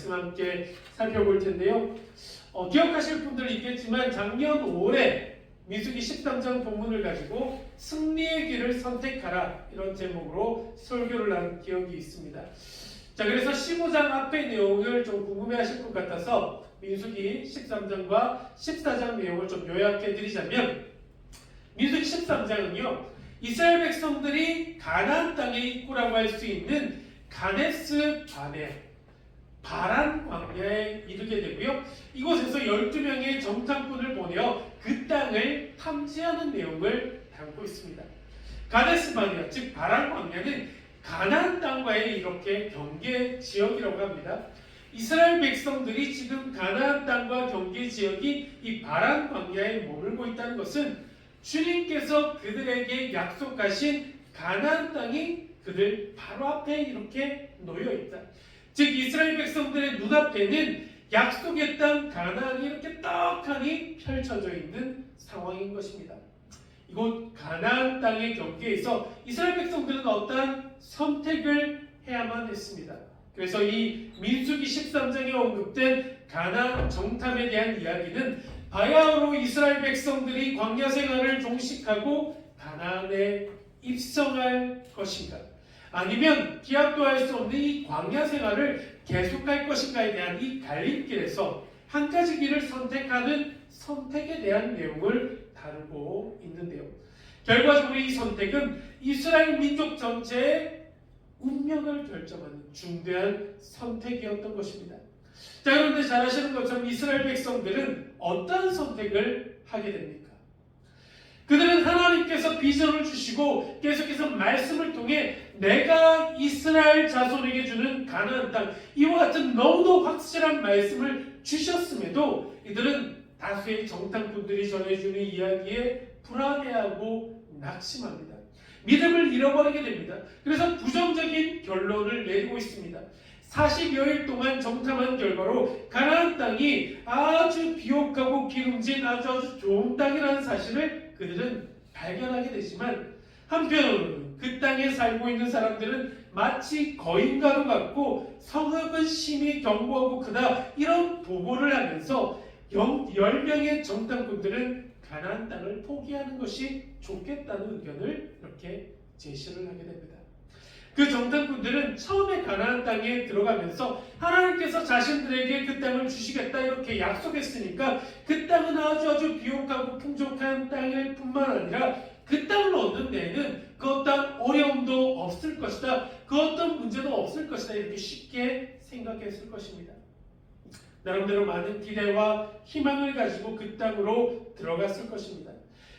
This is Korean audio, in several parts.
말씀 함께 살펴볼 텐데요. 기억하실 분들 있겠지만 작년 5월에 민수기 13장 본문을 가지고 승리의 길을 선택하라 이런 제목으로 설교를 한 기억이 있습니다. 자, 그래서 15장 앞의 내용을 좀 궁금해하실 것 같아서 민수기 13장과 14장 내용을 좀 요약해 드리자면, 민수기 13장은요 이스라엘 백성들이 가나안 땅의 입구라고 할 수 있는 가데스 바네 바란 광야에 이르게 되고요. 이곳에서 12명의 정탐꾼을 보내어 그 땅을 탐지하는 내용을 담고 있습니다. 가데스 바네아, 즉 바란 광야는 가나안 땅과의 이렇게 경계 지역이라고 합니다. 이스라엘 백성들이 지금 가나안 땅과 경계 지역이 이 바란 광야에 머물고 있다는 것은 주님께서 그들에게 약속하신 가나안 땅이 그들 바로 앞에 이렇게 놓여 있다. 즉 이스라엘 백성들의 눈앞에는 약속의 땅 가나안이 이렇게 떡하니 펼쳐져 있는 상황인 것입니다. 이곳 가나안 땅의 경계에서 이스라엘 백성들은 어떠한 선택을 해야만 했습니다. 그래서 이 민수기 13장에 언급된 가나안 정탐에 대한 이야기는 바야흐로 이스라엘 백성들이 광야 생활을 종식하고 가나안에 입성할 것인가, 아니면 기약도 할 수 없는 이 광야 생활을 계속할 것인가에 대한 이 갈림길에서 한 가지 길을 선택하는 선택에 대한 내용을 다루고 있는데요. 결과적으로 이 선택은 이스라엘 민족 전체의 운명을 결정하는 중대한 선택이었던 것입니다. 자, 그런데 잘 아시는 것처럼 이스라엘 백성들은 어떤 선택을 하게 됩니까? 그들은 하나님께서 비전을 주시고 계속해서 말씀을 통해 내가 이스라엘 자손에게 주는 가나안 땅, 이와 같은 너무도 확실한 말씀을 주셨음에도 이들은 다수의 정탐꾼들이 전해주는 이야기에 불안해하고 낙심합니다. 믿음을 잃어버리게 됩니다. 그래서 부정적인 결론을 내리고 있습니다. 40여일 동안 정탐한 결과로 가나안 땅이 아주 비옥하고 기름진 아주 좋은 땅이라는 사실을 그들은 발견하게 되지만, 한편 그 땅에 살고 있는 사람들은 마치 거인과도 같고 성읍은 심히 견고하고 크다 이런 보고를 하면서 10명의 정탐꾼들은 가나안 땅을 포기하는 것이 좋겠다는 의견을 이렇게 제시를 하게 됩니다. 그 정탐꾼들은 처음에 가나안 땅에 들어가면서 하나님께서 자신들에게 그 땅을 주시겠다 이렇게 약속했으니까 그 땅은 아주 비옥하고 풍족한 땅일 뿐만 아니라 그 땅을 얻는 데에는 그 어떤 어려움도 없을 것이다, 그 어떤 문제도 없을 것이다 이렇게 쉽게 생각했을 것입니다. 나름대로 많은 기대와 희망을 가지고 그 땅으로 들어갔을 것입니다.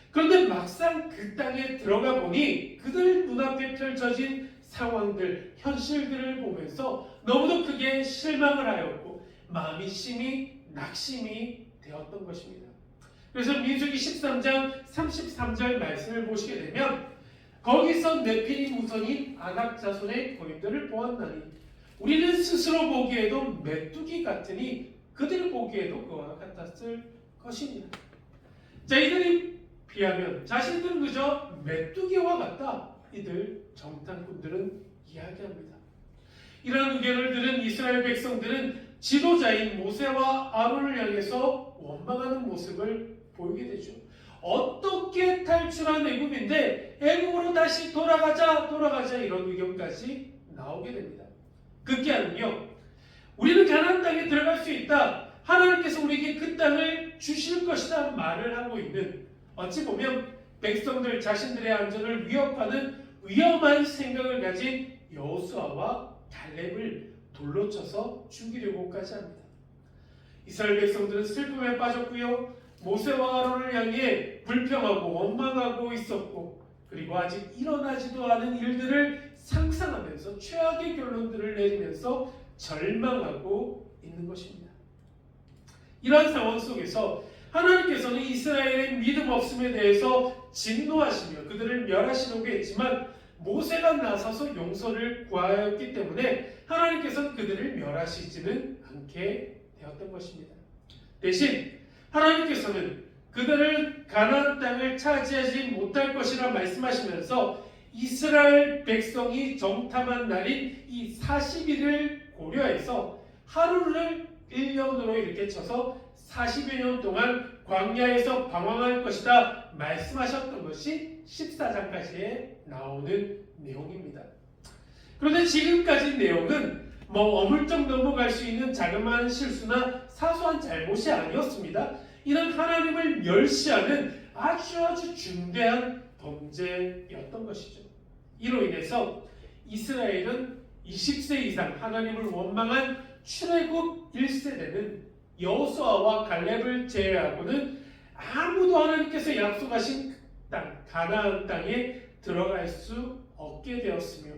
그런데 막상 그 땅에 들어가 보니 그들 눈앞에 펼쳐진 상황들, 현실들을 보면서 너무도 크게 실망을 하였고 마음이 심히 낙심이 되었던 것입니다. 그래서 민수기 13장 33절 말씀을 보시게 되면, 거기서 네피림 후손인 아낙 자손의 고인들을 보았나니 우리는 스스로 보기에도 메뚜기 같으니 그들 보기에도 그와 같았을 것이니라. 자, 이들이 비하면 자신들은 그저 메뚜기와 같다, 이들 정탐꾼들은 이야기합니다. 이러한 의견을 들은 이스라엘 백성들은 지도자인 모세와 아론을 향해서 원망하는 모습을 보이게 되죠. 어떻게 탈출한 애굽인데 애굽으로 다시 돌아가자 이런 의견까지 나오게 됩니다. 급기야는요, 우리는 가나안 땅에 들어갈 수 있다, 하나님께서 우리에게 그 땅을 주실 것이다 말을 하고 있는, 어찌 보면 백성들 자신들의 안전을 위협하는 위험한 생각을 가진 여호수아와 갈렙을 돌로 쳐서 죽이려고까지 합니다. 이스라엘 백성들은 슬픔에 빠졌고요, 모세와 아론을 향해 불평하고 원망하고 있었고, 그리고 아직 일어나지도 않은 일들을 상상하면서 최악의 결론들을 내리면서 절망하고 있는 것입니다. 이러한 상황 속에서 하나님께서는 이스라엘의 믿음 없음에 대해서 진노하시며 그들을 멸하시려고 했지만 모세가 나서서 용서를 구하였기 때문에 하나님께서는 그들을 멸하시지는 않게 되었던 것입니다. 대신 하나님께서는 그들을 가나안 땅을 차지하지 못할 것이라 말씀하시면서 이스라엘 백성이 정탐한 날인 이 40일을 고려해서 하루를 1년으로 이렇게 쳐서 40여 년 동안 광야에서 방황할 것이다 말씀하셨던 것이 14장까지에 나오는 내용입니다. 그런데 지금까지 내용은 어물쩍 넘어갈 수 있는 자그마한 실수나 사소한 잘못이 아니었습니다. 이는 하나님을 멸시하는 아주 중대한 범죄였던 것이죠. 이로 인해서 이스라엘은 20세 이상 하나님을 원망한 출애굽 1세대는 여호수아와 갈렙을 제외하고는 아무도 하나님께서 약속하신 땅, 가나안 땅에 들어갈 수 없게 되었으며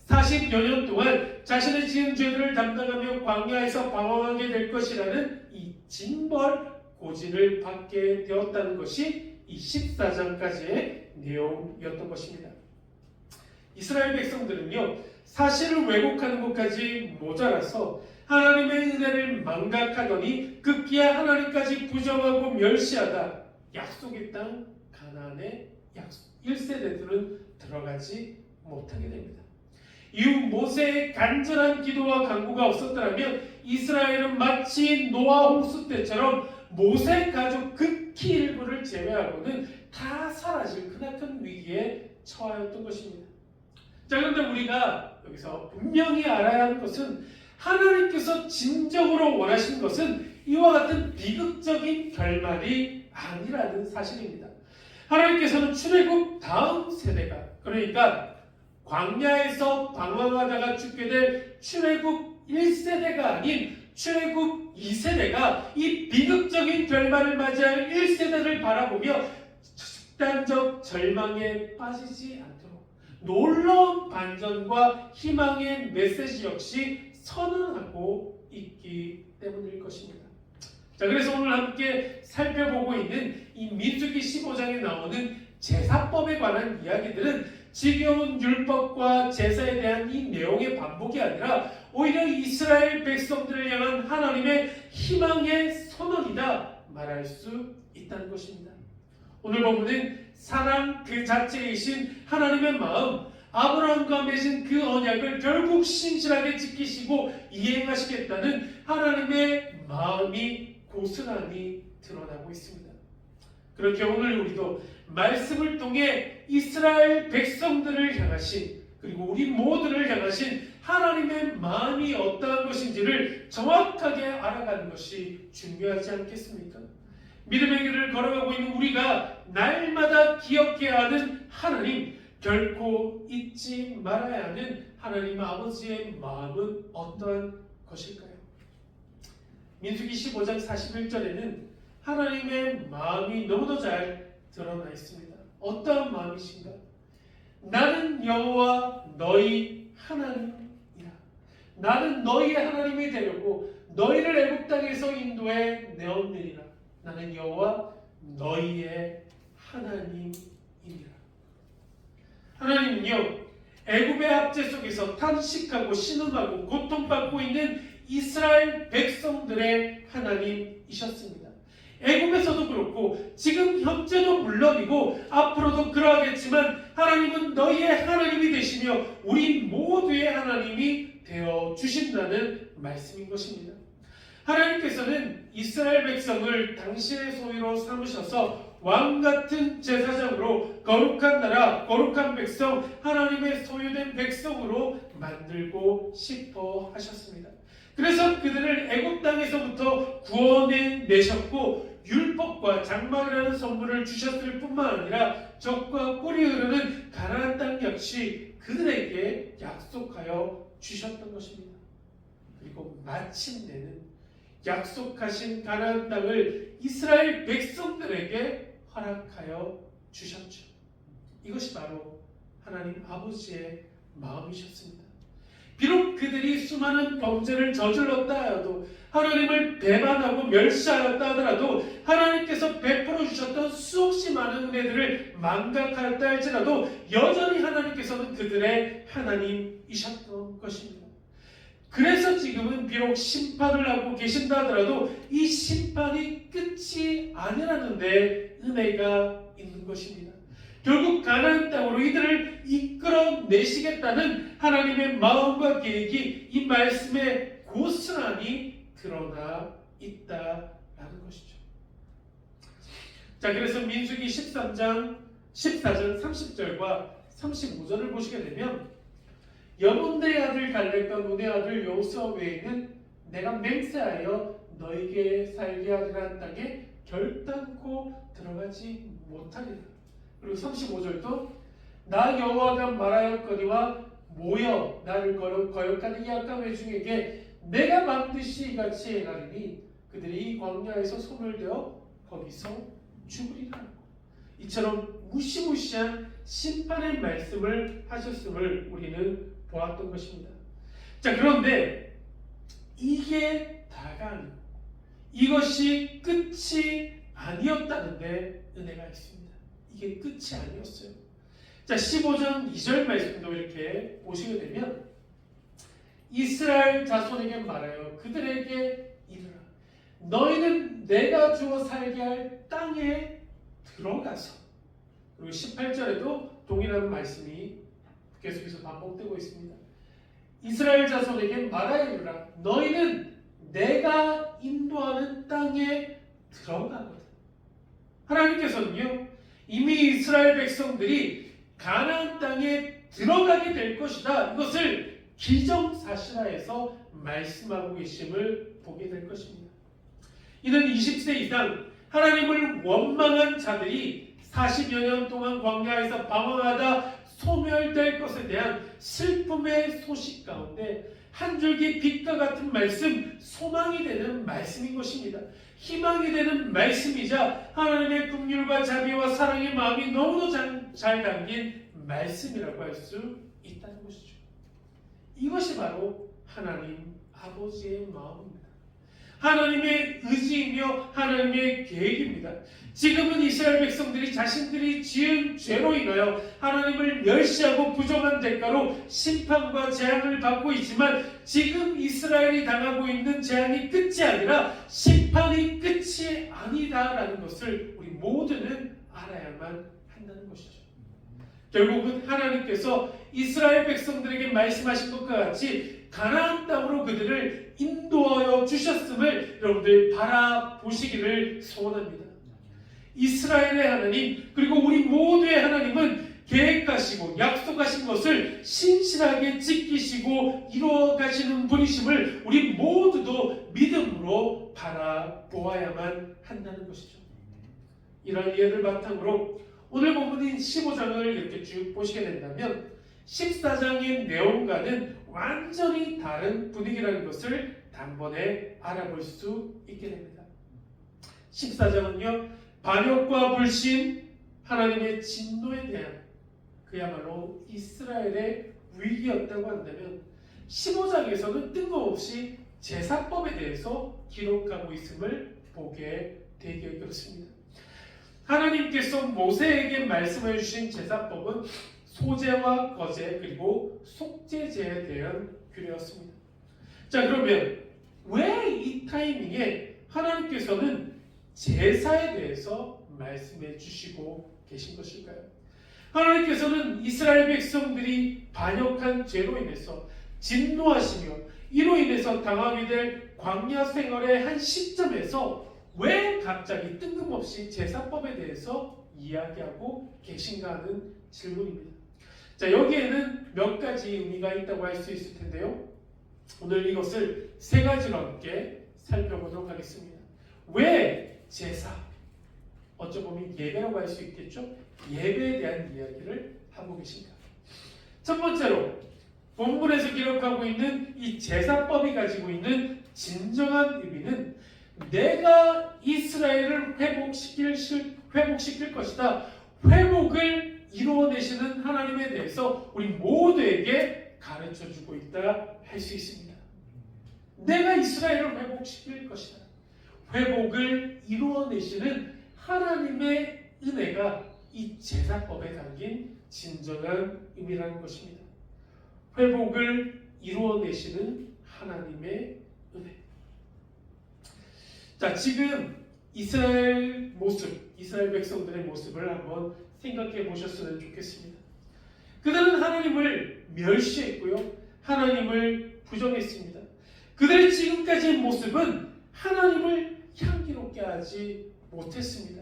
40여 년 동안 자신의 지은 죄들을 담당하며 광야에서 방황하게 될 것이라는 이 징벌 고지를 받게 되었다는 것이 이 14장까지의 내용이었던 것입니다. 이스라엘 백성들은요, 사실을 왜곡하는 것까지 모자라서 하나님의 은혜를 망각하더니 급기야 하나님까지 부정하고 멸시하다 약속의 땅 가나안의 1세대들은 들어가지 못하게 됩니다. 이후 모세의 간절한 기도와 간구가 없었더라면 이스라엘은 마치 노아 홍수 때처럼 모세 가족 극히 일부를 제외하고는 다 사라질 크나큰 위기에 처하였던 것입니다. 자, 그런데 우리가 여기서 분명히 알아야 하는 것은 하나님께서 진정으로 원하신 것은 이와 같은 비극적인 결말이 아니라는 사실입니다. 하나님께서는 출애굽 다음 세대가, 그러니까 광야에서 방황하다가 죽게 될 출애굽 1세대가 아닌 출애굽 2세대가 이 비극적인 결말을 맞이할 1세대를 바라보며 극단적 절망에 빠지지 않도록 놀라운 반전과 희망의 메시지 역시 선언하고 있기 때문일 것입니다. 자, 그래서 오늘 함께 살펴보고 있는 이 민수기 15장에 나오는 제사법에 관한 이야기들은 지겨운 율법과 제사에 대한 이 내용의 반복이 아니라 오히려 이스라엘 백성들을 향한 하나님의 희망의 선언이다 말할 수 있다는 것입니다. 오늘 본문은 사랑 그 자체이신 하나님의 마음, 아브라함과 맺은 그 언약을 결국 신실하게 지키시고 이행하시겠다는 하나님의 마음이 고스란히 드러나고 있습니다. 그렇게 오늘 우리도 말씀을 통해 이스라엘 백성들을 향하신, 그리고 우리 모두를 향하신 하나님의 마음이 어떠한 것인지를 정확하게 알아가는 것이 중요하지 않겠습니까? 믿음의 길을 걸어가고 있는 우리가 날마다 기억해야 하는 하나님, 결코 잊지 말아야 하는 하나님 아버지의 마음은 어떠한 것일까요? 민수기 15장 41절에는 하나님의 마음이 너무도 잘 드러나 있습니다. 어떠한 마음이신가? 나는 여호와 너희 하나님이라. 나는 너희의 하나님이 되려고 너희를 애굽 땅에서 인도해 내었느니라. 나는 여호와 너희의 하나님이니라. 하나님은요, 애굽의 압제 속에서 탄식하고 신음하고 고통받고 있는 이스라엘 백성들의 하나님이셨습니다. 애굽에서도 그렇고 지금 현재도 물론이고 앞으로도 그러하겠지만 하나님은 너희의 하나님이 되시며 우리 모두의 하나님이 되어 주신다는 말씀인 것입니다. 하나님께서는 이스라엘 백성을 당신의 소유로 삼으셔서 왕같은 제사장으로 거룩한 나라, 거룩한 백성, 하나님의 소유된 백성으로 만들고 싶어 하셨습니다. 그래서 그들을 애굽 땅에서부터 구원해 내셨고 율법과 장막이라는 선물을 주셨을 뿐만 아니라 적과 꿀이 흐르는 가나안 땅 역시 그들에게 약속하여 주셨던 것입니다. 그리고 마침내는 약속하신 가나안 땅을 이스라엘 백성들에게 허락하여 주셨죠. 이것이 바로 하나님 아버지의 마음이셨습니다. 비록 그들이 수많은 범죄를 저질렀다 하여도, 하나님을 배반하고 멸시하였다 하더라도, 하나님께서 베풀어 주셨던 수없이 많은 은혜들을 망각하였다 할지라도 여전히 하나님께서는 그들의 하나님이셨던 것입니다. 그래서 지금은 비록 심판을 하고 계신다 하더라도 이 심판이 끝이 아니라는 데 은혜가 있는 것입니다. 결국 가나안 땅으로 이들을 이끌어내시겠다는 하나님의 마음과 계획이 이 말씀에 고스란히 드러나 있다라는 것이죠. 자, 그래서 민수기 14장 30절과 35절을 보시게 되면 여문의 아들 갈렙과 눈의 아들 여호수아 외에는 내가 맹세하여 너에게 살게 하리라 땅에 결단코 들어가지 못하리라. 그리고 35절도 나 여호와가 말하였거니와 모여 나를 거역하는 이 악한 회중에게 내가 반드시 이같이 행하리니 그들이 이 광야에서 소멸되어 거기서 죽으리라. 이처럼 무시무시한 심판의 말씀을 하셨음을 우리는 보았던 것입니다. 자, 그런데 이게 다가 아니고 이것이 끝이 아니었다는데 은혜가 있습니다. 이게 끝이 아니었어요. 자, 15장 2절 말씀도 이렇게 보시게 되면 이스라엘 자손에게 말하여 그들에게 이르라 너희는 내가 주어 살게 할 땅에 들어가서. 그리고 18절에도 동일한 말씀이 계속해서 반복되고 있습니다. 이스라엘 자손에게 말하여 이르라 너희는 내가 인도하는 땅에 들어가거든. 하나님께서는요 이미 이스라엘 백성들이 가나안 땅에 들어가게 될 것이다. 이것을 기정사실화해서 말씀하고 계심을 보게 될 것입니다. 이는 20세 이상 하나님을 원망한 자들이 40여 년 동안 광야에서 방황하다 소멸될 것에 대한 슬픔의 소식 가운데 한 줄기 빛과 같은 말씀, 소망이 되는 말씀인 것입니다. 희망이 되는 말씀이자 하나님의 긍휼과 자비와 사랑의 마음이 너무도 잘 담긴 말씀이라고 할 수 있다는 것이죠. 이것이 바로 하나님 아버지의 마음입니다. 하나님의 의지이며 하나님의 계획입니다. 지금은 이스라엘 백성들이 자신들이 지은 죄로 인하여 하나님을 멸시하고 부정한 대가로 심판과 재앙을 받고 있지만 지금 이스라엘이 당하고 있는 재앙이 끝이 아니라 심판이 끝이 아니다라는 것을 우리 모두는 알아야만 한다는 것이죠. 결국은 하나님께서 이스라엘 백성들에게 말씀하신 것과 같이 가나안 땅으로 그들을 인도하여 주셨음을 여러분들 바라보시기를 소원합니다. 이스라엘의 하나님 그리고 우리 모두의 하나님은 계획하시고 약속하신 것을 신실하게 지키시고 이루어 가시는 분이심을 우리 모두도 믿음으로 바라보아야만 한다는 것이죠. 이런 이해를 바탕으로 오늘 본문인 15장을 이렇게 쭉 보시게 된다면 14장의 내용과는 완전히 다른 분위기라는 것을 단번에 알아볼 수 있게 됩니다. 14장은요 반역과 불신, 하나님의 진노에 대한 그야말로 이스라엘의 위기였다고 한다면 15장에서는 뜬금없이 제사법에 대해서 기록하고 있음을 보게 되게 그렇습니다. 하나님께서 모세에게 말씀해 주신 제사법은 소제와 거제 그리고 속죄제에 대한 규례였습니다. 자, 그러면 왜 이 타이밍에 하나님께서는 제사에 대해서 말씀해 주시고 계신 것일까요? 하나님께서는 이스라엘 백성들이 반역한 죄로 인해서 진노하시며 이로 인해서 당하게 될 광야 생활의 한 시점에서 왜 갑자기 뜬금없이 제사법에 대해서 이야기하고 계신가 하는 질문입니다. 자, 여기에는 몇 가지 의미가 있다고 할 수 있을 텐데요. 오늘 이것을 세 가지로 함께 살펴보도록 하겠습니다. 왜 제사? 어쩌보면 예배라고 할 수 있겠죠? 예배에 대한 이야기를 하고 계신가? 첫 번째로 본문에서 기록하고 있는 이 제사법이 가지고 있는 진정한 의미는 내가 이스라엘을 회복시킬 것이다. 회복을 이루어내시는 하나님에 대해서 우리 모두에게 가르쳐주고 있다 할 수 있습니다. 내가 이스라엘을 회복시킬 것이다. 회복을 이루어내시는 하나님의 은혜가 이 제사법에 담긴 진정한 의미라는 것입니다. 회복을 이루어내시는 하나님의 은혜. 자, 지금 이스라엘 백성들의 모습을 한번 생각해 보셨으면 좋겠습니다. 그들은 하나님을 멸시했고요. 하나님을 부정했습니다. 그들의 지금까지의 모습은 하나님을 향기롭게 하지 못했습니다.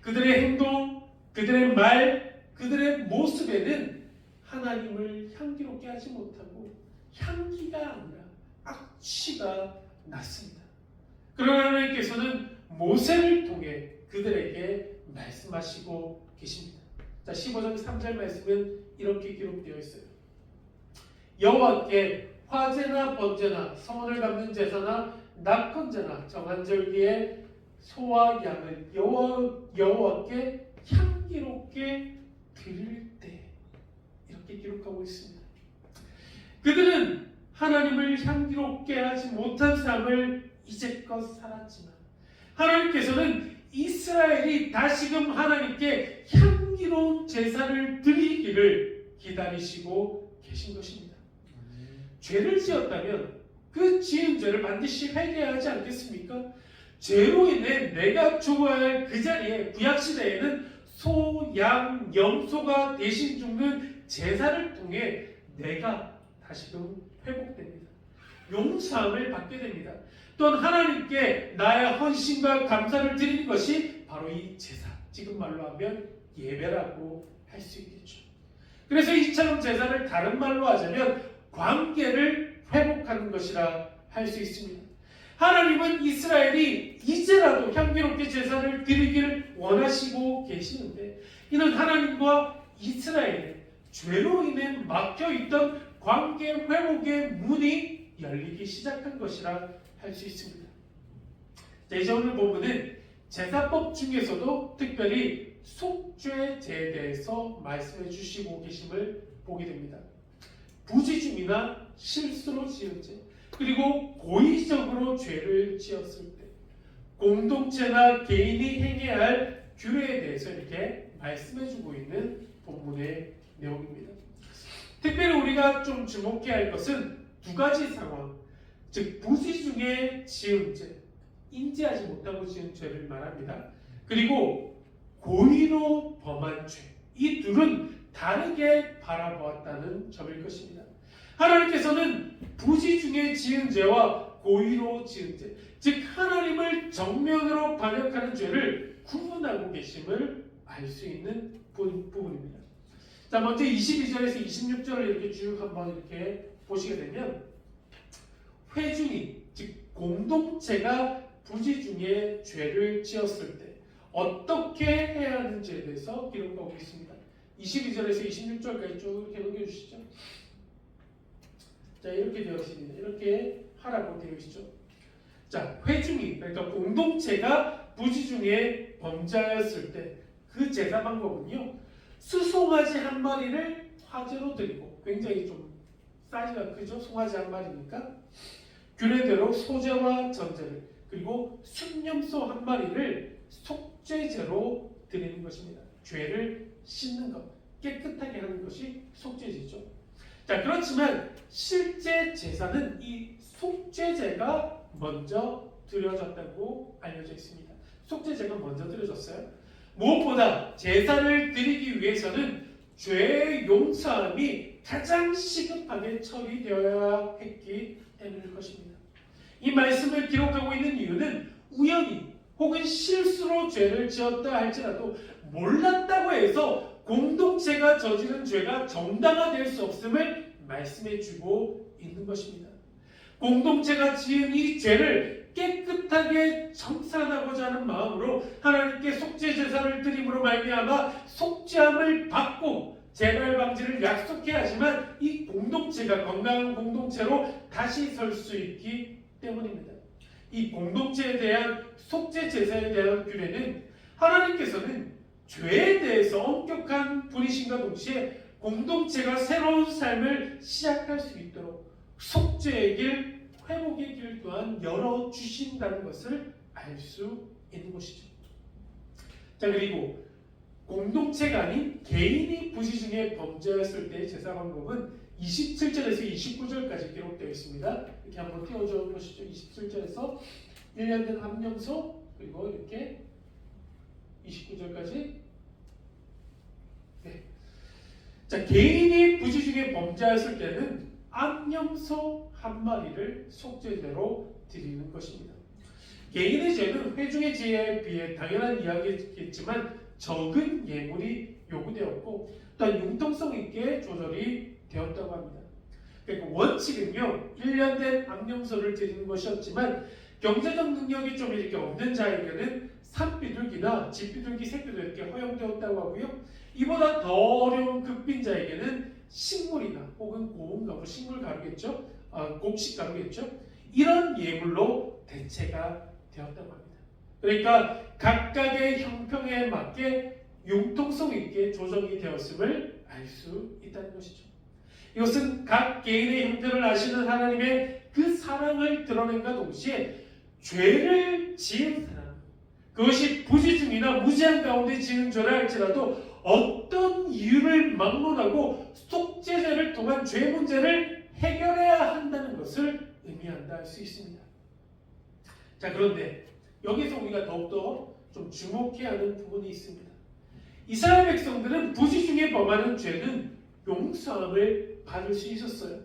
그들의 행동, 그들의 말, 그들의 모습에는 하나님을 향기롭게 하지 못하고 향기가 아니라 악취가 났습니다. 그러나 하나님께서는 모세를 통해 그들에게 말씀하시고 계십니다. 자, 15장 3절 말씀은 이렇게 기록되어 있어요. 여호와께 화제나 번제나 성원을 갚는 제사나 낙헌제나 정한 절기에 소와 양을 여호와께 향기롭게 드릴 때, 이렇게 기록하고 있습니다. 그들은 하나님을 향기롭게 하지 못한 삶을 이제껏 살았지만 하나님께서는 이스라엘이 다시금 하나님께 향기로운 제사를 드리기를 기다리시고 계신 것입니다. 죄를 지었다면 그 지은 죄를 반드시 회개해야 하지 않겠습니까? 죄로 인해 내가 죽어야 할 그 자리에 구약시대에는 소, 양, 염소가 대신 죽는 제사를 통해 내가 다시금 회복됩니다. 용서함을 받게 됩니다. 또한 하나님께 나의 헌신과 감사를 드리는 것이 바로 이 제사, 지금 말로 하면 예배라고 할 수 있겠죠. 그래서 이처럼 제사를 다른 말로 하자면 관계를 회복하는 것이라 할 수 있습니다. 하나님은 이스라엘이 이제라도 향기롭게 제사를 드리기를 원하시고 계시는데, 이는 하나님과 이스라엘의 죄로 인해 막혀있던 관계 회복의 문이 열리기 시작한 것이라 할 수 있습니다. 자, 이제 오늘 본문은 제사법 중에서도 특별히 속죄제에 대해서 말씀해 주시고 계심을 보게 됩니다. 부지중이나 실수로 지은 죄, 그리고 고의적으로 죄를 지었을 때 공동체나 개인이 행해야 할 규례에 대해서 이렇게 말씀해 주고 있는 본문의 내용입니다. 특별히 우리가 좀 주목해야 할 것은 두 가지 상황, 즉 부지중에 지은 죄, 인지하지 못하고 지은 죄를 말합니다. 그리고 고의로 범한 죄, 이 둘은 다르게 바라보았다는 점일 것입니다. 하나님께서는 부지중에 지은 죄와 고의로 지은 죄, 즉 하나님을 정면으로 반역하는 죄를 구분하고 계심을 알 수 있는 부분입니다. 자, 먼저 22절에서 26절을 이렇게 쭉 한번 이렇게 보시게 되면, 회중이, 즉 공동체가 부지중에 죄를 지었을 때 어떻게 해야 하는지에 대해서 기록하고 있습니다. 22절에서 26절까지 쭉 이렇게 넘겨주시죠. 자, 이렇게 되어 있습니다. 이렇게 하라고 되어 있죠. 자, 회중이, 그러니까 공동체가 부지중에 범죄하였을 때 그 제사 방법은요, 수송아지 한 마리를 화제로 드리고, 굉장히 좀 사이즈가 크죠? 송아지 한 마리니까 규례대로 소제와 전제를, 그리고 순념소 한 마리를 속죄제로 드리는 것입니다. 죄를 씻는 것, 깨끗하게 하는 것이 속죄제죠. 자, 그렇지만 실제 제사는 이 속죄제가 먼저 드려졌다고 알려져 있습니다. 속죄제가 먼저 드려졌어요. 무엇보다 제사를 드리기 위해서는 죄의 용서함이 가장 시급하게 처리되어야 했기 때문일 것입니다. 이 말씀을 기록하고 있는 이유는 우연히 혹은 실수로 죄를 지었다 할지라도 몰랐다고 해서 공동체가 저지른 죄가 정당화될 수 없음을 말씀해 주고 있는 것입니다. 공동체가 지은 이 죄를 깨끗하게 청산하고자 하는 마음으로 하나님께 속죄 제사를 드림으로 말미암아 속죄함을 받고 재발 방지를 약속해야 하지만 이 공동체가 건강한 공동체로 다시 설 수 있기 때문입니다. 이 공동체에 대한 속죄 제사에 대한 규례는 하나님께서는 죄에 대해서 엄격한 분이신과 동시에 공동체가 새로운 삶을 시작할 수 있도록 속죄의 길, 회복의 길 또한 열어주신다는 것을 알 수 있는 것이죠. 자, 그리고 공동체가 아닌 개인이 부지중에 범죄했을 때의 제사 방법은 27절에서 29절까지 기록되어 있습니다. 이렇게 한번 띄워줘 보시죠. 27절에서 1년 된 암염소, 그리고 이렇게 29절까지. 네. 자, 개인이 부지중에 범죄했을 때는 암염소 한 마리를 속죄제로 드리는 것입니다. 개인의 죄는 회중의 죄에 비해 당연한 이야기겠지만 적은 예물이 요구되었고 또한 융통성 있게 조절이 되었다고 합니다. 그러니까 원칙은요 1년 된 암염소를 드리는 것이었지만 경제적 능력이 좀 이렇게 없는 자에게는 산비둘기나 집비둘기, 새비둘기 허용되었다고 하고요. 이보다 더 어려운 극빈자에게는 식물이나 혹은 고운 가루, 식물 가루겠죠, 곡식 가루겠죠. 이런 예물로 대체가 되었다고 합니다. 그러니까 각각의 형평에 맞게 융통성 있게 조정이 되었음을 알 수 있다는 것이죠. 이것은 각 개인의 형편을 아시는 하나님의 그 사랑을 드러낸과 동시에 죄를 지은 사람, 그것이 부지 중이나 무지한 가운데 지은 죄라 할지라도 어떤 이유를 막론하고 속죄제를 통한 죄 문제를 해결해야 한다는 것을 의미한다 할 수 있습니다. 자, 그런데 여기서 우리가 더욱더 좀 주목해야 하는 부분이 있습니다. 이스라엘 백성들은 부지 중에 범하는 죄는 용서함을 받을 수 있었어요.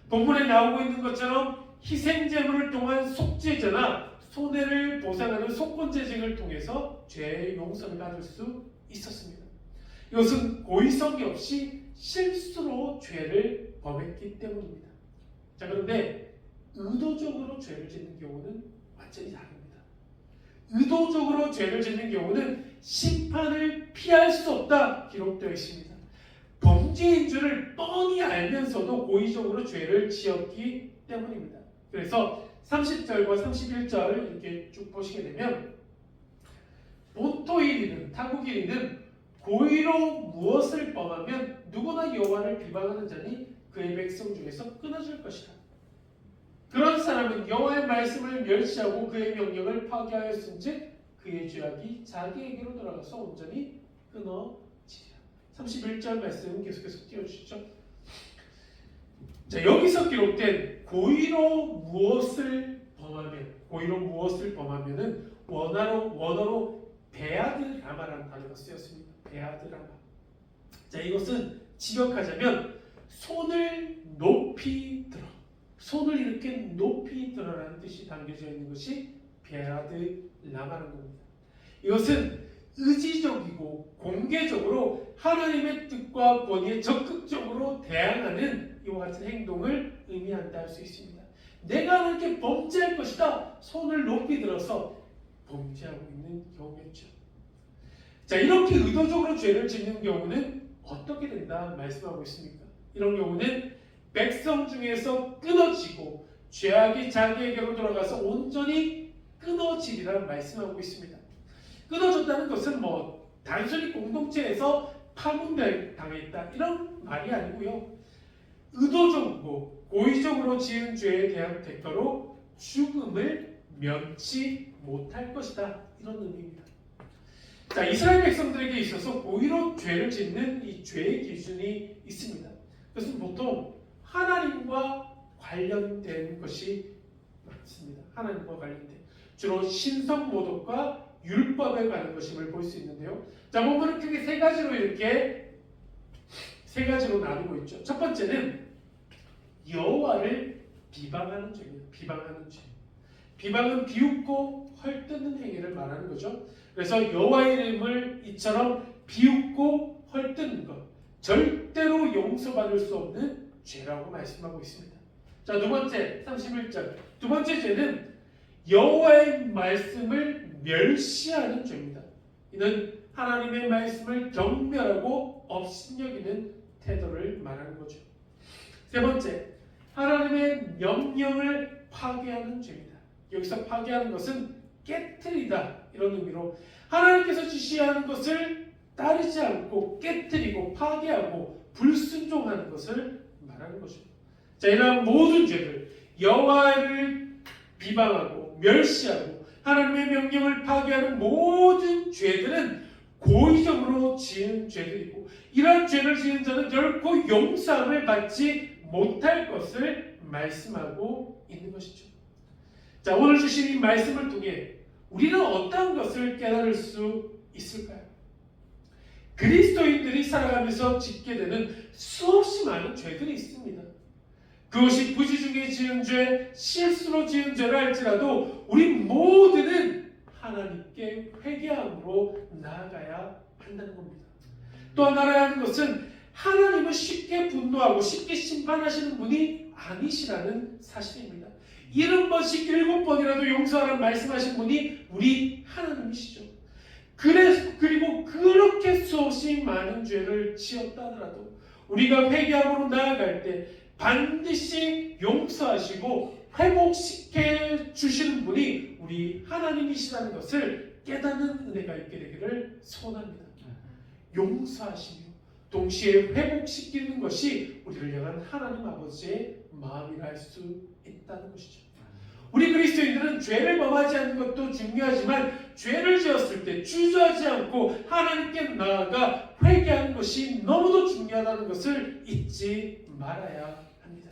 본문에 나오고 있는 것처럼 희생제물을 통한 속죄제나 손해를 보상하는 속건제징을 통해서 죄의 용서를 받을 수 있었습니다. 이것은 고의성이 없이 실수로 죄를 범했기 때문입니다. 자, 그런데 의도적으로 죄를 짓는 경우는 완전히 다릅니다. 의도적으로 죄를 짓는 경우는 심판을 피할 수 없다 기록되어 있습니다. 범죄인 줄을 뻔히 알면서도 고의적으로 죄를 지었기 때문입니다. 그래서 30절과 31절 이렇게 쭉 보시게 되면 본토일이는 타국일이는 고의로 무엇을 범하면 누구나 여호와를 비방하는 자니 그의 백성 중에서 끊어질 것이다. 그런 사람은 여호와의 말씀을 멸시하고 그의 명령을 파괴하였은즉 그의 죄악이 자기에게로 돌아가서 온전히 끊어지리라. 31절 말씀 계속해서 띄워주시죠. 자, 여기서 기록된 고의로 무엇을 범하면은 원어로 베아드라마라는 단어가 쓰였습니다. 베아드라마. 자, 이것은 직역하자면 손을 높이 들어, 손을 이렇게 높이 들어라는 뜻이 담겨져 있는 것이 베아드라마라는 겁니다. 이것은 의지적이고 공개적으로 하나님의 뜻과 권위에 적극적으로 대항하는 이와 같은 행동을 의미한다 할 수 있습니다. 내가 이렇게 범죄할 것이다, 손을 높이 들어서 범죄하고 있는 경우겠죠. 자, 이렇게 의도적으로 죄를 짓는 경우는 어떻게 된다 말씀하고 있습니까? 이런 경우는 백성 중에서 끊어지고 죄악이 자기에게로 돌아가서 온전히 끊어지리라 말씀하고 있습니다. 끊어졌다는 것은 단순히 공동체에서 파문당했다 이런 말이 아니고요. 의도적으로 고의적으로 지은 죄에 대한 대가로 죽음을 면치 못할 것이다 이런 의미입니다. 자, 이스라엘 백성들에게 있어서 고의로 죄를 짓는 이 죄의 기준이 있습니다. 그것은 보통 하나님과 관련된 것이 많습니다. 하나님과 관련된 주로 신성모독과 율법에 관한 것임을 볼 수 있는데요. 자, 본문은 크게 세 가지로 나누고 있죠. 첫 번째는 여호와를 비방하는 죄입니다. 비방하는 죄. 비방은 비웃고 헐뜯는 행위를 말하는 거죠. 그래서 여호와의 이름을 이처럼 비웃고 헐뜯는 것, 절대로 용서받을 수 없는 죄라고 말씀하고 있습니다. 자, 두 번째 31절. 두 번째 죄는 여호와의 말씀을 멸시하는 죄입니다. 이는 하나님의 말씀을 경멸하고 업신여기는 태도를 말하는 거죠. 세 번째, 하나님의 명령을 파괴하는 죄입니다. 여기서 파괴하는 것은 깨트리다 이런 의미로 하나님께서 지시하는 것을 따르지 않고 깨트리고 파괴하고 불순종하는 것을 말하는 거죠. 자, 이러한 모든 죄들, 여호와를 비방하고 멸시하고 하나님의 명령을 파괴하는 모든 죄들은 고의적으로 지은 죄들이고 이러한 죄를 지은 자는 결코 용서함을 받지 못할 것을 말씀하고 있는 것이죠. 자, 오늘 주신 이 말씀을 통해 우리는 어떤 것을 깨달을 수 있을까요? 그리스도인들이 살아가면서 짓게 되는 수없이 많은 죄들이 있습니다. 그 그것이 부지 중에 지은 죄, 실수로 지은 죄라 할지라도 우리 모두는 하나님께 회개함으로 나아가야 한다는 겁니다. 또 하나 알아야 하는 것은 하나님은 쉽게 분노하고 쉽게 심판하시는 분이 아니시라는 사실입니다. 70번씩 7번이라도 용서하라고 말씀하신 분이 우리 하나님이시죠. 그리고 그렇게 수없이 많은 죄를 지었다 하더라도 우리가 회개함으로 나아갈 때 반드시 용서하시고 회복시켜 주시는 분이 우리 하나님이시라는 것을 깨닫는 은혜가 있게 되기를 소원합니다. 용서하시며 동시에 회복시키는 것이 우리를 향한 하나님 아버지의 마음이라 할 수 있다는 것이죠. 우리 그리스도인들은 죄를 범하지 않는 것도 중요하지만 죄를 지었을 때 주저하지 않고 하나님께 나아가 회개하는 것이 너무도 중요하다는 것을 잊지 말아야 합니다.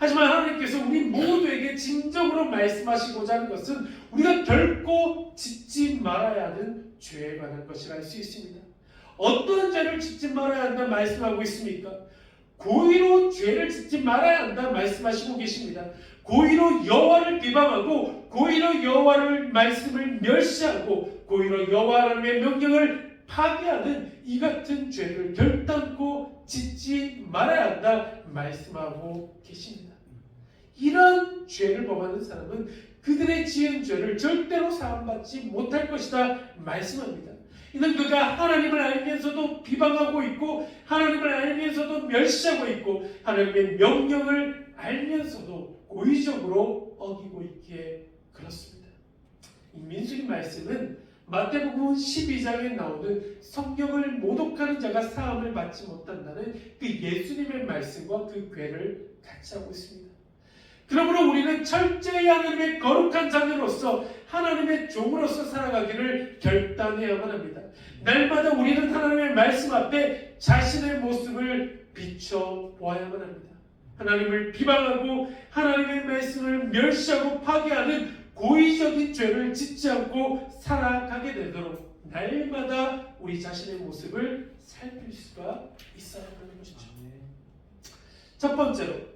하지만 하나님께서 우리 모두에게 진정으로 말씀하시고자 하는 것은 우리가 결코 짓지 말아야 하는 죄에 관한 것이라 할 수 있습니다. 어떤 죄를 짓지 말아야 한다 말씀하고 있습니까? 고의로 죄를 짓지 말아야 한다 말씀하시고 계십니다. 고의로 여호와를 비방하고 고의로 여호와를 말씀을 멸시하고 고의로 여호와 하나님의 명령을 파괴하는 이 같은 죄를 결단코 짓지 말아야 한다 말씀하고 계십니다. 이런 죄를 범하는 사람은 그들의 지은 죄를 절대로 사함받지 못할 것이다 말씀합니다. 이는 그가 하나님을 알면서도 비방하고 있고 하나님을 알면서도 멸시하고 있고 하나님의 명령을 알면서도 고의적으로 어기고 있기에 그렇습니다. 이 민수기 말씀은 마태복음 12장에 나오는 성경을 모독하는 자가 사함을 받지 못한다는 그 예수님의 말씀과 그 궤를 같이 하고 있습니다. 그러므로 우리는 철저히 하나님의 거룩한 자녀로서 하나님의 종으로서 살아가기를 결단해야만 합니다. 날마다 우리는 하나님의 말씀 앞에 자신의 모습을 비춰보아야만 합니다. 하나님을 비방하고 하나님의 말씀을 멸시하고 파괴하는 고의적인 죄를 짓지 않고 살아가게 되도록 날마다 우리 자신의 모습을 살필 수가 있어야 하는 것이죠. 첫 번째로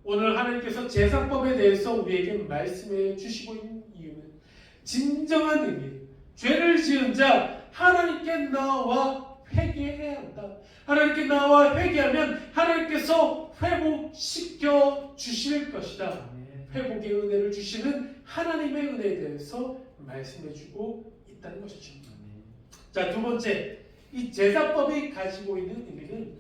오늘 하나님께서 제사법에 대해서 우리에게 말씀해 주시고 있는 이유는 진정한 의미, 죄를 지은 자 하나님께 나와 회개해야 한다. 하나님께 나와 회개하면 하나님께서 회복시켜 주실 것이다. 회복의 은혜를 주시는 하나님의 은혜에 대해서 말씀해 주고 있다는 것이죠. 자, 두 번째, 이 제사법이 가지고 있는 의미는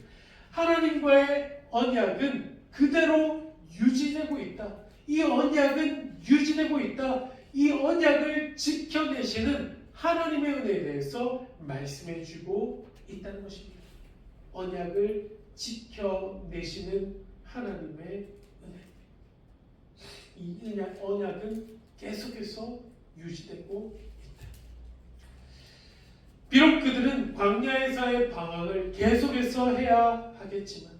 하나님과의 언약은 그대로 유지되고 있다. 이 언약은 유지되고 있다. 이 언약을 지켜내시는 하나님의 은혜에 대해서 말씀해 주고 있다는 것입니다. 언약을 지켜내시는 하나님의 은혜. 이 언약은 계속해서 유지되고 있다. 비록 그들은 광야에서의 방황을 계속해서 해야 하겠지만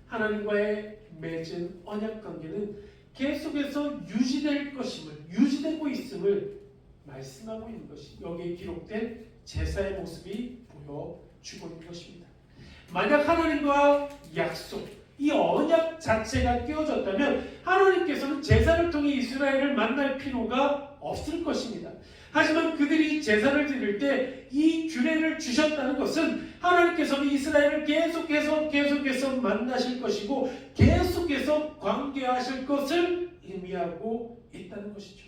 하나님과의 맺은 언약 관계는 계속해서 유지될 것임을, 유지되고 있음을 말씀하고 있는 것이 여기에 기록된 제사의 모습이 보여주고 있는 것입니다. 만약 하나님과 약속, 이 언약 자체가 깨어졌다면 하나님께서는 제사를 통해 이스라엘을 만날 필요가 없을 것입니다. 하지만 그들이 제사를 드릴 때 이 규례를 주셨다는 것은 하나님께서는 이스라엘을 계속해서 만나실 것이고 계속해서 관계하실 것을 의미하고 있다는 것이죠.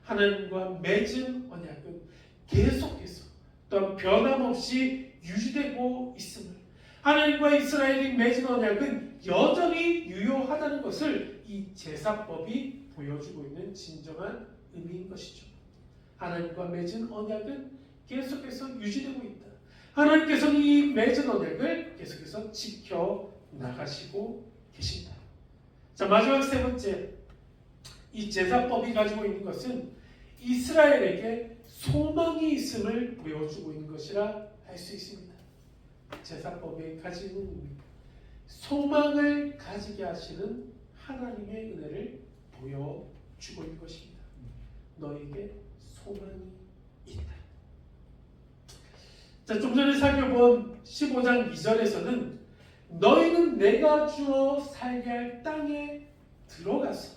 하나님과 맺은 언약은 계속해서 또한 변함없이 유지되고 있음을, 하나님과 이스라엘이 맺은 언약은 여전히 유효하다는 것을 이 제사법이 보여주고 있는 진정한 의미인 것이죠. 하나님과 맺은 언약은 계속해서 유지되고 있다. 하나님께서는 이 맺은 언약을 계속해서 지켜 나가시고 계신다. 자, 마지막 세 번째, 이 제사법이 가지고 있는 것은 이스라엘에게 소망이 있음을 보여주고 있는 것이라 할 수 있습니다. 제사법이 가지고 있는 소망을 가지게 하시는 하나님의 은혜를 보여주고 있는 것입니다. 너에게 소망이 있다. 자, 좀 전에 살펴본 15장 2절에서는 너희는 내가 주어 살게 할 땅에 들어가서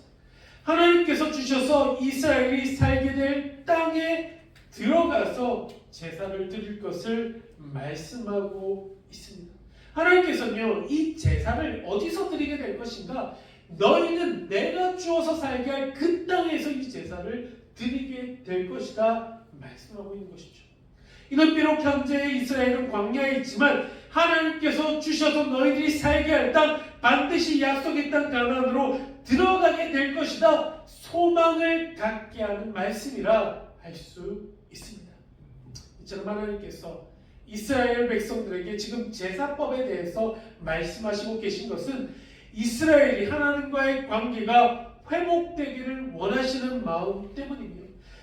하나님께서 주셔서 이스라엘이 살게 될 땅에 들어가서 제사를 드릴 것을 말씀하고 있습니다. 하나님께서는요, 이 제사를 어디서 드리게 될 것인가? 너희는 내가 주어서 살게 할 그 땅에서 이 제사를 드리게 될 것이다 말씀하고 있는 것이죠. 이는 비록 현재 이스라엘은 광야에 있지만 하나님께서 주셔서 너희들이 살게 할 땅, 반드시 약속의 땅 가나안으로 들어가게 될 것이다 소망을 갖게 하는 말씀이라 할 수 있습니다. 이처럼 하나님께서 이스라엘 백성들에게 지금 제사법에 대해서 말씀하시고 계신 것은 이스라엘이 하나님과의 관계가 회복되기를 원하시는 마음 때문입니다.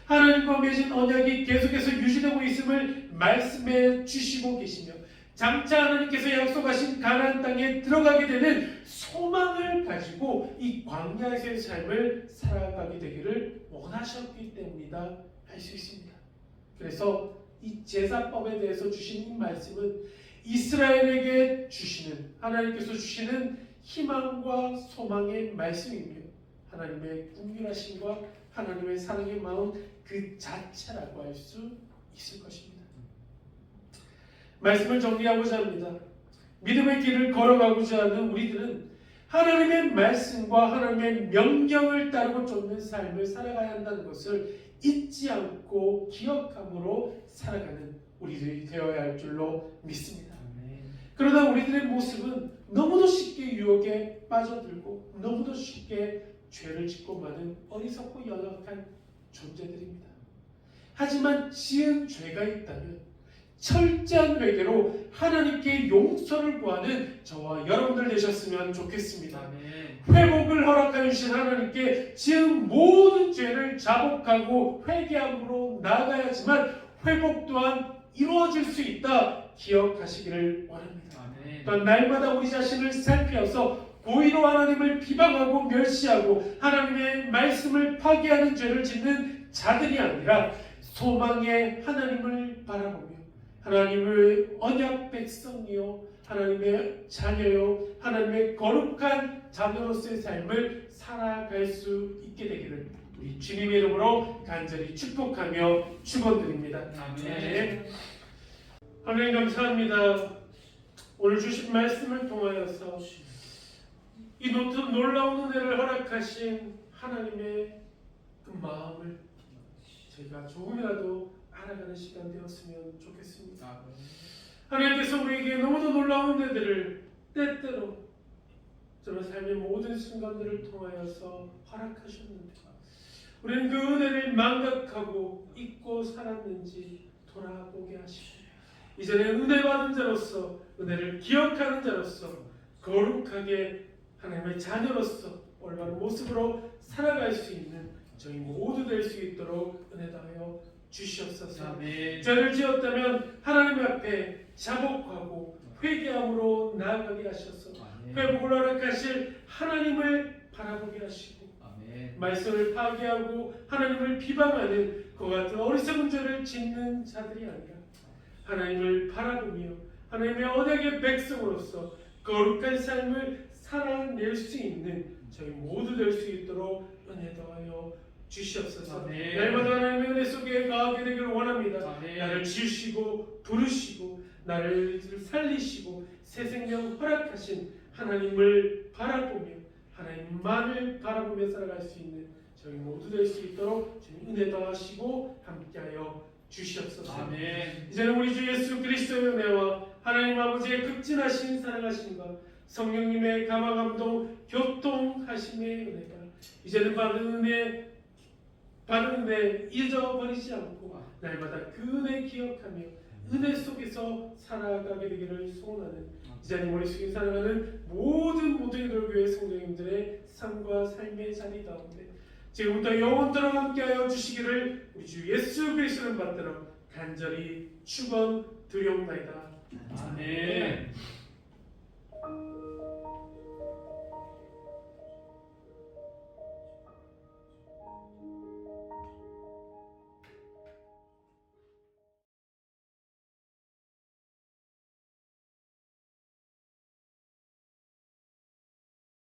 하나님과 맺은 언약이 계속해서 유지되고 있음을 말씀해 주시고 계시며 장차 하나님께서 약속하신 가나안 땅에 들어가게 되는 소망을 가지고 이 광야에서의 삶을 살아가게 되기를 원하셨기 때문이다 할 수 있습니다. 그래서 이 제사법에 대해서 주신 이 말씀은 이스라엘에게 주시는, 하나님께서 주시는 희망과 소망의 말씀이며 하나님의 긍휼하심과 하나님의 사랑의 마음 그 자체라고 할 수 있을 것입니다. 말씀을 정리하고자 합니다. 믿음의 길을 걸어가고자 하는 우리들은 하나님의 말씀과 하나님의 명령을 따르고 쫓는 삶을 살아가야 한다는 것을 잊지 않고 기억함으로 살아가는 우리들이 되어야 할 줄로 믿습니다. 그러나 우리들의 모습은 너무도 쉽게 유혹에 빠져들고 너무도 쉽게 죄를 짓고 마는 어리석고 연약한 존재들입니다. 하지만 지은 죄가 있다면 철저한 회개로 하나님께 용서를 구하는 저와 여러분들 되셨으면 좋겠습니다. 회복을 허락하여 주신 하나님께 지은 모든 죄를 자복하고 회개함으로 나아가야지만 회복 또한 이루어질 수 있다 기억하시기를 원합니다. 또한 날마다 우리 자신을 살피어서 고의로 하나님을 비방하고 멸시하고 하나님의 말씀을 파괴하는 죄를 짓는 자들이 아니라 소망의 하나님을 바라보며 하나님의 언약 백성이요 하나님의 자녀요 하나님의 거룩한 자녀로서의 삶을 살아갈 수 있게 되기를 우리 주님의 이름으로 간절히 축복하며 축원드립니다. 아멘. 하나님 감사합니다. 오늘 주신 말씀을 통하여서 이 놀라운 은혜를 허락하신 하나님의 그 마음을 저희가 조금이라도 알아가는 시간 되었으면 좋겠습니다. 하나님께서 우리에게 너무도 놀라운 은혜들을 때때로 저는 삶의 모든 순간들을 통하여서 허락하셨는데 우리는 그 은혜를 망각하고 잊고 살았는지 돌아보게 하시고 이제는 은혜 받은 자로서 은혜를 기억하는 자로서 거룩하게 하나님의 자녀로서 올바른 모습으로 살아갈 수 있는 저희 모두 될 수 있도록 은혜 다하여 주시옵소서. 죄를 지었다면 하나님 앞에 자복하고 회개함으로 나아가게 하셔서 회복을 허락하실 하나님을 바라보게 하시고 말씀을 파괴하고 하나님을 비방하는 그와 같은 어리석은 죄를 짓는 자들이 아니라 하나님을 바라보며 하나님의 언약의 백성으로서 거룩한 삶을 살아낼 수 있는 저희 모두 될 수 있도록 은혜 더하여 주시옵소서. 날마다 하나님의 은혜 속에 거하게 되기를 원합니다. 나를 지으시고 부르시고 나를 살리시고 새 생명 허락하신 하나님을 바라보며 하나님만을 바라보며 살아갈 수 있는 저희 모두 될 수 있도록 주님 은혜 더하시고 함께하여 주시옵소서. 이제는 우리 주 예수 그리스도의 은혜와 하나님 아버지의 극진하신 사랑하심과 성령님의 감화감동 교통하심의 은혜가 이제는 받은 은혜 잊어버리지 않고 날마다 그 은혜 기억하며 은혜 속에서 살아가게 되기를 소원하는 이 자리 머릿속에 살아가는 모든 교회 성도님들의 삶과 삶의 자리 가운데 지금부터 영원토록 함께하여 주시기를 우리 주 예수 그리스도를 받들어 간절히 축원드리옵나이다. 아멘.